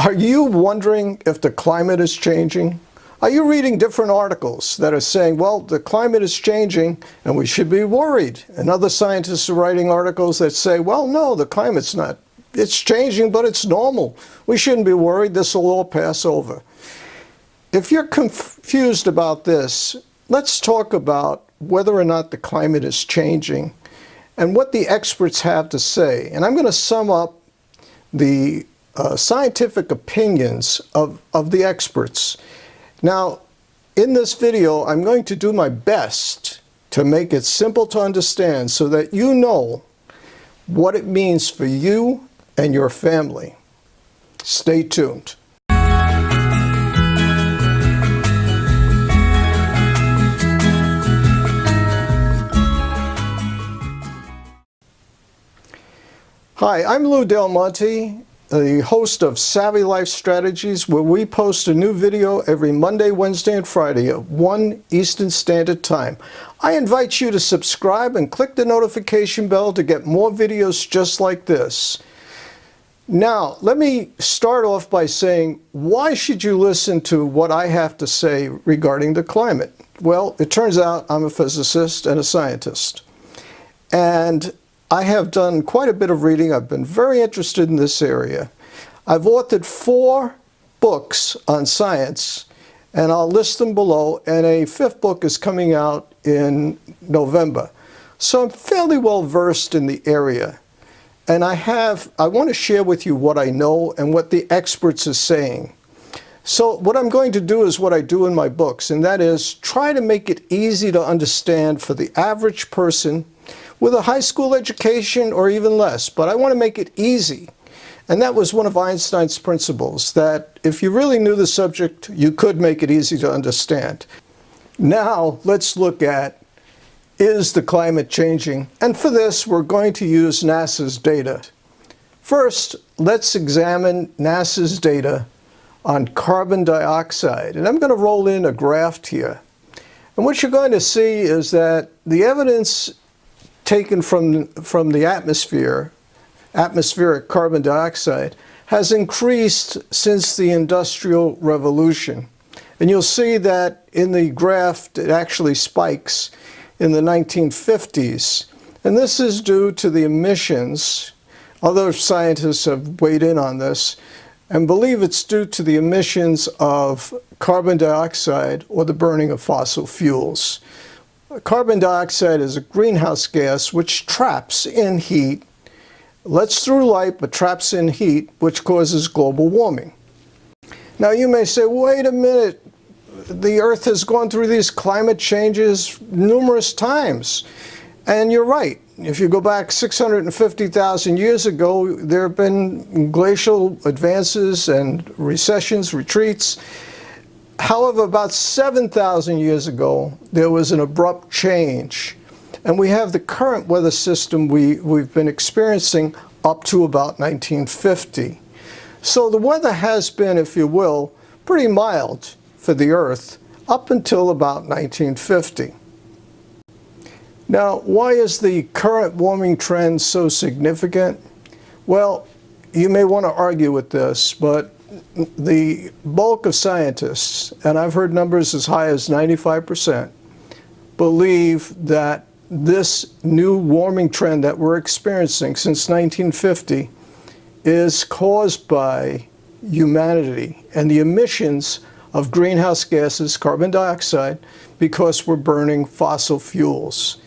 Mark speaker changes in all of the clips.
Speaker 1: Are you wondering if the climate is changing? Are you reading different articles that are saying, well, the climate is changing and we should be worried? And other scientists are writing articles that say, well, no, the climate's not. It's changing, but it's normal. We shouldn't be worried. This will all pass over. If you're confused about this, let's talk about whether or not the climate is changing and what the experts have to say. And I'm going to sum up the scientific opinions of the experts. Now, in this video, I'm going to do my best to make it simple to understand so that you know what it means for you and your family. Stay tuned. Hi, I'm Lou Del Monte, the host of Savvy Life Strategies, where we post a new video every Monday, Wednesday, and Friday at 1 Eastern Standard Time. I invite you to subscribe and click the notification bell to get more videos just like this. Now, let me start off by saying, why should you listen to what I have to say regarding the climate? Well, it turns out I'm a physicist and a scientist. And I have done quite a bit of reading. I've been very interested in this area. I've authored 4 books on science, and I'll list them below, and a 5th book is coming out in November. So I'm fairly well versed in the area. And I want to share with you what I know and what the experts are saying. So what I'm going to do is what I do in my books, and that is try to make it easy to understand for the average person with a high school education or even less, but I want to make it easy. And that was one of Einstein's principles, that if you really knew the subject, you could make it easy to understand. Now, let's look at, is the climate changing? And for this, we're going to use NASA's data. First, let's examine NASA's data on carbon dioxide. And I'm going to roll in a graph here. And what you're going to see is that the evidence taken from the atmospheric carbon dioxide, has increased since the Industrial Revolution. And you'll see that in the graph, it actually spikes in the 1950s. And this is due to the emissions. Other scientists have weighed in on this and believe it's due to the emissions of carbon dioxide or the burning of fossil fuels. Carbon dioxide is a greenhouse gas which traps in heat, lets through light, but traps in heat, which causes global warming. Now you may say, wait a minute, the Earth has gone through these climate changes numerous times. And you're right. If you go back 650,000 years ago, there have been glacial advances and recessions, retreats. However, about 7,000 years ago, there was an abrupt change. And we have the current weather system we've been experiencing up to about 1950. So the weather has been, if you will, pretty mild for the Earth up until about 1950. Now, why is the current warming trend so significant? Well, you may want to argue with this, but the bulk of scientists, and I've heard numbers as high as 95%, believe that this new warming trend that we're experiencing since 1950 is caused by humanity and the emissions of greenhouse gases, carbon dioxide, because we're burning fossil fuels.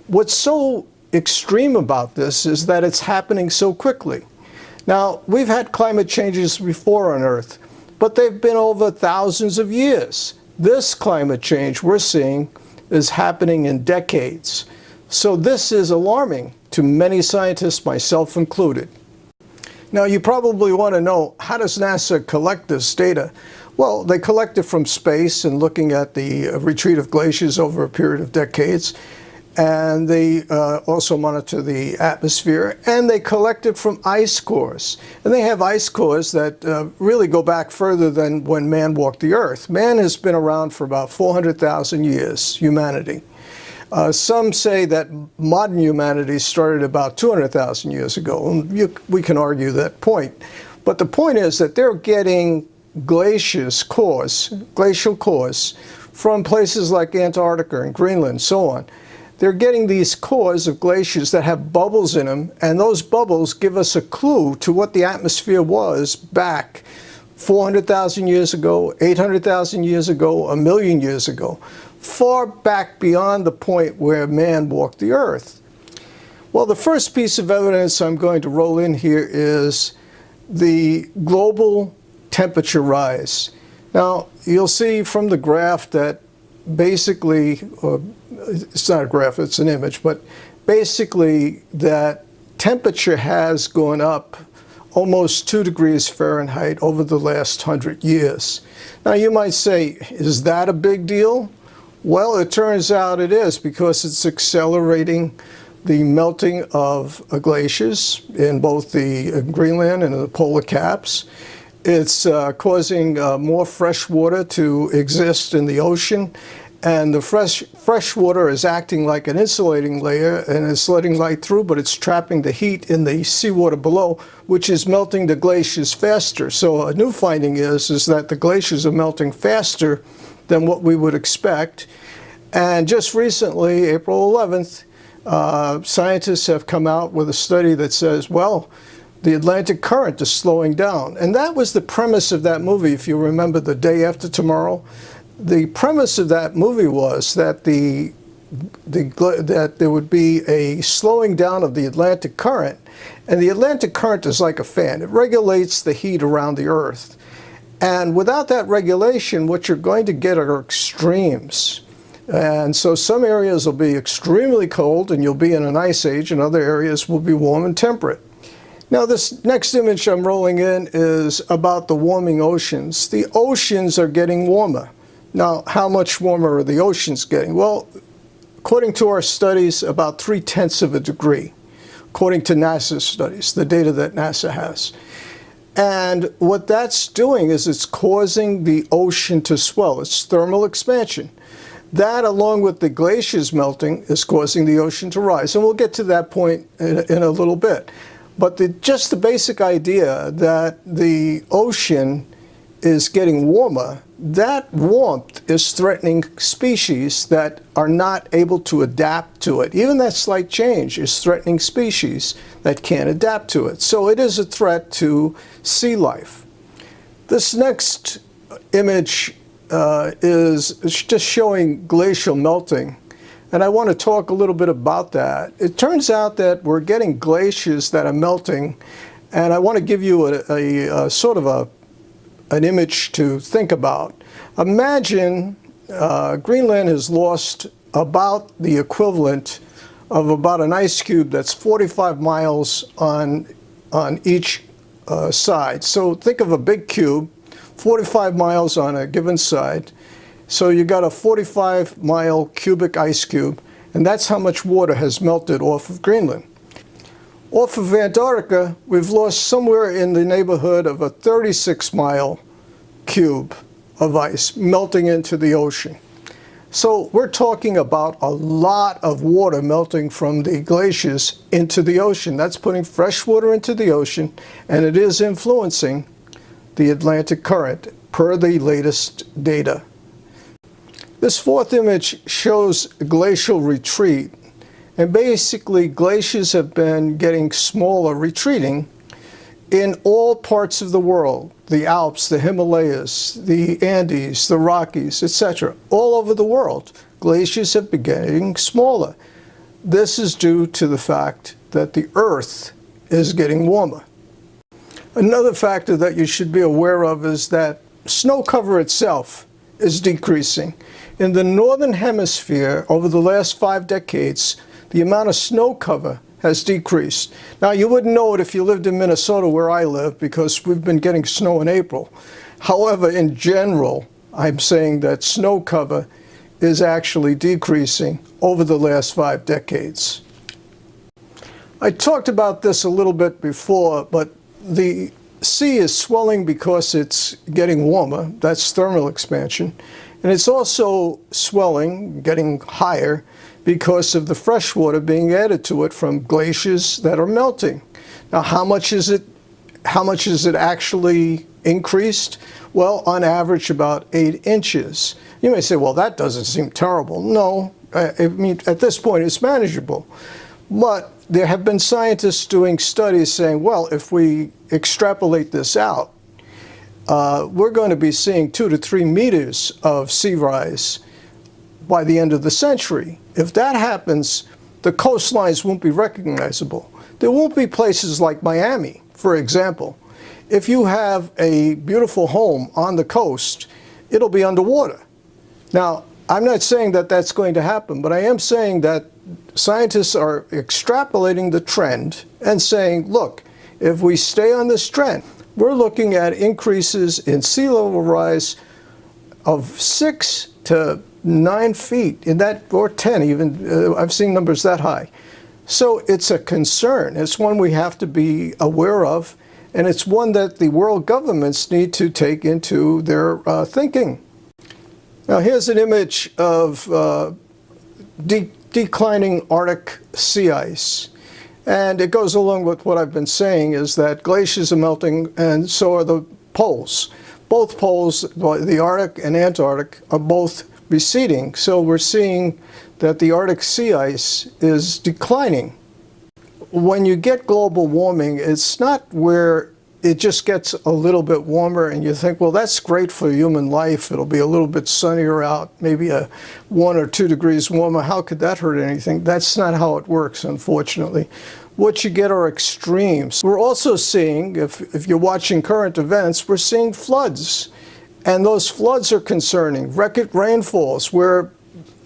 Speaker 1: What's so extreme about this is that it's happening so quickly. Now, we've had climate changes before on Earth, but they've been over thousands of years. This climate change we're seeing is happening in decades. So this is alarming to many scientists, myself included. Now, you probably want to know, how does NASA collect this data? Well, they collect it from space and looking at the retreat of glaciers over a period of decades. And they also monitor the atmosphere, and they collect it from ice cores. And they have ice cores that really go back further than when man walked the Earth. Man has been around for about 400,000 years, humanity. Some say that modern humanity started about 200,000 years ago. And we can argue that point. But the point is that they're getting glacial cores from places like Antarctica and Greenland and so on. They're getting these cores of glaciers that have bubbles in them, and those bubbles give us a clue to what the atmosphere was back 400,000 years ago, 800,000 years ago, a million years ago, far back beyond the point where man walked the earth. Well, the first piece of evidence I'm going to roll in here is the global temperature rise. Now, you'll see from the graph that basically, it's not a graph, it's an image, but basically that temperature has gone up almost 2 degrees Fahrenheit over the last 100 years. Now you might say, is that a big deal? Well, it turns out it is, because it's accelerating the melting of glaciers in both the Greenland and the polar caps. It's causing more fresh water to exist in the ocean, and the fresh water is acting like an insulating layer, and it's letting light through, but it's trapping the heat in the seawater below, which is melting the glaciers faster. So a new finding is that the glaciers are melting faster than what we would expect. And just recently, April 11th, scientists have come out with a study that says, well, the Atlantic current is slowing down. And that was the premise of that movie, if you remember, The Day After Tomorrow. The premise of that movie was that that there would be a slowing down of the Atlantic current. And the Atlantic current is like a fan. It regulates the heat around the Earth. And without that regulation, what you're going to get are extremes. And so some areas will be extremely cold and you'll be in an ice age, and other areas will be warm and temperate. Now, this next image I'm rolling in is about the warming oceans. The oceans are getting warmer. Now, how much warmer are the oceans getting? Well, according to our studies, about 0.3 of a degree, according to NASA's studies, the data that NASA has. And what that's doing is it's causing the ocean to swell. It's thermal expansion. That, along with the glaciers melting, is causing the ocean to rise. And we'll get to that point in a little bit. But just the basic idea that the ocean is getting warmer, that warmth is threatening species that are not able to adapt to it. Even that slight change is threatening species that can't adapt to it. So it is a threat to sea life. This next image is just showing glacial melting. And I want to talk a little bit about that. It turns out that we're getting glaciers that are melting, and I want to give you a sort of an image to think about. Imagine Greenland has lost about the equivalent of about an ice cube that's 45 miles on each side. So think of a big cube, 45 miles on a given side. So you got a 45-mile cubic ice cube, and that's how much water has melted off of Greenland. Off of Antarctica, we've lost somewhere in the neighborhood of a 36-mile cube of ice melting into the ocean. So we're talking about a lot of water melting from the glaciers into the ocean. That's putting fresh water into the ocean, and it is influencing the Atlantic current, per the latest data. This fourth image shows glacial retreat, and basically glaciers have been getting smaller, retreating in all parts of the world. The Alps, the Himalayas, the Andes, the Rockies, etc. All over the world, glaciers have been getting smaller. This is due to the fact that the Earth is getting warmer. Another factor that you should be aware of is that snow cover itself is decreasing. In the Northern Hemisphere, over the last 5 decades, the amount of snow cover has decreased. Now, you wouldn't know it if you lived in Minnesota, where I live, because we've been getting snow in April. However, in general, I'm saying that snow cover is actually decreasing over the last 5 decades. I talked about this a little bit before, but the sea is swelling because it's getting warmer. That's thermal expansion. And it's also swelling, getting higher, because of the fresh water being added to it from glaciers that are melting. Now, how much is it how much has it actually increased? Well, on average, about 8 inches. You may say, well, that doesn't seem terrible. No, I mean, at this point, it's manageable. But there have been scientists doing studies saying, well, if we extrapolate this out, we're going to be seeing 2 to 3 meters of sea rise by the end of the century. If that happens, the coastlines won't be recognizable. There won't be places like Miami, for example. If you have a beautiful home on the coast, it'll be underwater. Now, I'm not saying that that's going to happen, but I am saying that scientists are extrapolating the trend and saying, look, if we stay on this trend, we're looking at increases in sea level rise of 6 to 9 feet, in that, or 10 even. I've seen numbers that high. So it's a concern. It's one we have to be aware of, and it's one that the world governments need to take into their thinking. Now here's an image of declining Arctic sea ice. And it goes along with what I've been saying, is that glaciers are melting and so are the poles. Both poles, the Arctic and Antarctic, are both receding. So we're seeing that the Arctic sea ice is declining. When you get global warming, it's not where it just gets a little bit warmer and you think, well, that's great for human life. It'll be a little bit sunnier out, maybe 1 or 2 degrees warmer. How could that hurt anything? That's not how it works, unfortunately. What you get are extremes. We're also seeing, if you're watching current events, we're seeing floods. And those floods are concerning. Record rainfalls where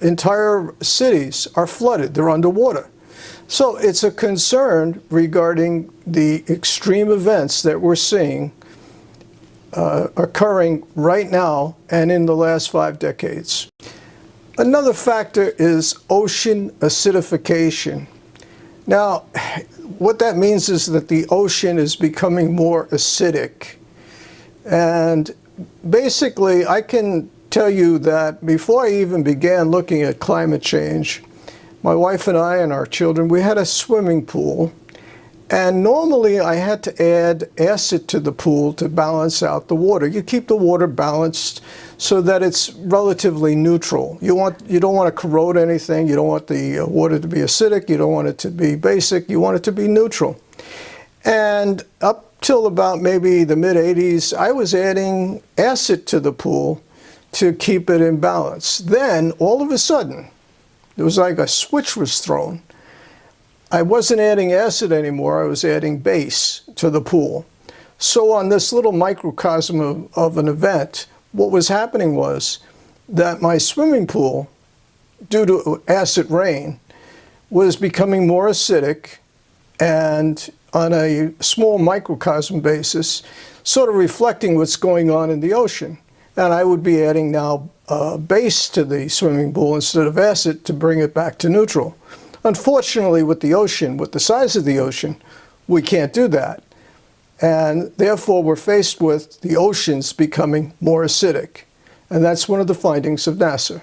Speaker 1: entire cities are flooded. They're underwater. So it's a concern regarding the extreme events that we're seeing occurring right now and in the last 5 decades. Another factor is ocean acidification. Now, what that means is that the ocean is becoming more acidic. And basically, I can tell you that before I even began looking at climate change, my wife and I and our children, we had a swimming pool. And normally I had to add acid to the pool to balance out the water. You keep the water balanced so that it's relatively neutral. You don't want to corrode anything. You don't want the water to be acidic. You don't want it to be basic. You want it to be neutral. And up till about maybe the mid-'80s, I was adding acid to the pool to keep it in balance. Then, all of a sudden, it was like a switch was thrown. I wasn't adding acid anymore, I was adding base to the pool. So on this little microcosm of an event, what was happening was that my swimming pool, due to acid rain, was becoming more acidic, and on a small microcosm basis, sort of reflecting what's going on in the ocean. And I would be adding now base to the swimming pool instead of acid to bring it back to neutral. Unfortunately, with the ocean, with the size of the ocean, we can't do that. And therefore, we're faced with the oceans becoming more acidic. And that's one of the findings of NASA.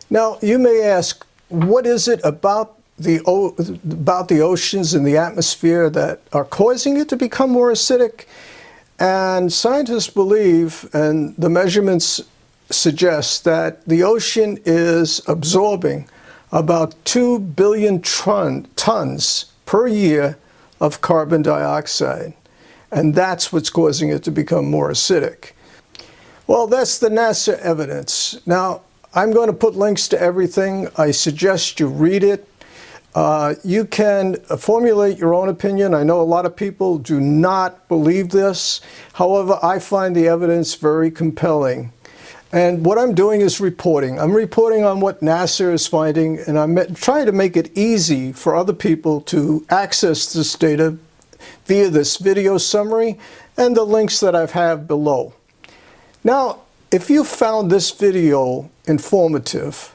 Speaker 1: Now, you may ask, what is it about the oceans and the atmosphere that are causing it to become more acidic? And scientists believe, and the measurements suggest, that the ocean is absorbing about 2 billion tons per year of carbon dioxide. And that's what's causing it to become more acidic. Well, that's the NASA evidence. Now, I'm going to put links to everything. I suggest you read it. You can formulate your own opinion. I know a lot of people do not believe this. However, I find the evidence very compelling. And what I'm doing is reporting. I'm reporting on what NASA is finding, and I'm trying to make it easy for other people to access this data via this video summary and the links that I have below. Now, if you found this video informative,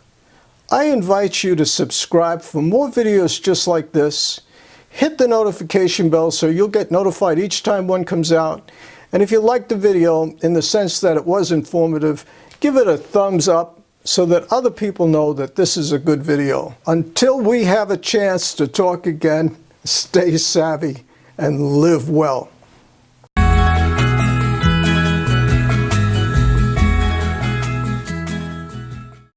Speaker 1: I invite you to subscribe for more videos just like this. Hit the notification bell so you'll get notified each time one comes out. And if you liked the video in the sense that it was informative, give it a thumbs up so that other people know that this is a good video. Until we have a chance to talk again, stay savvy and live well.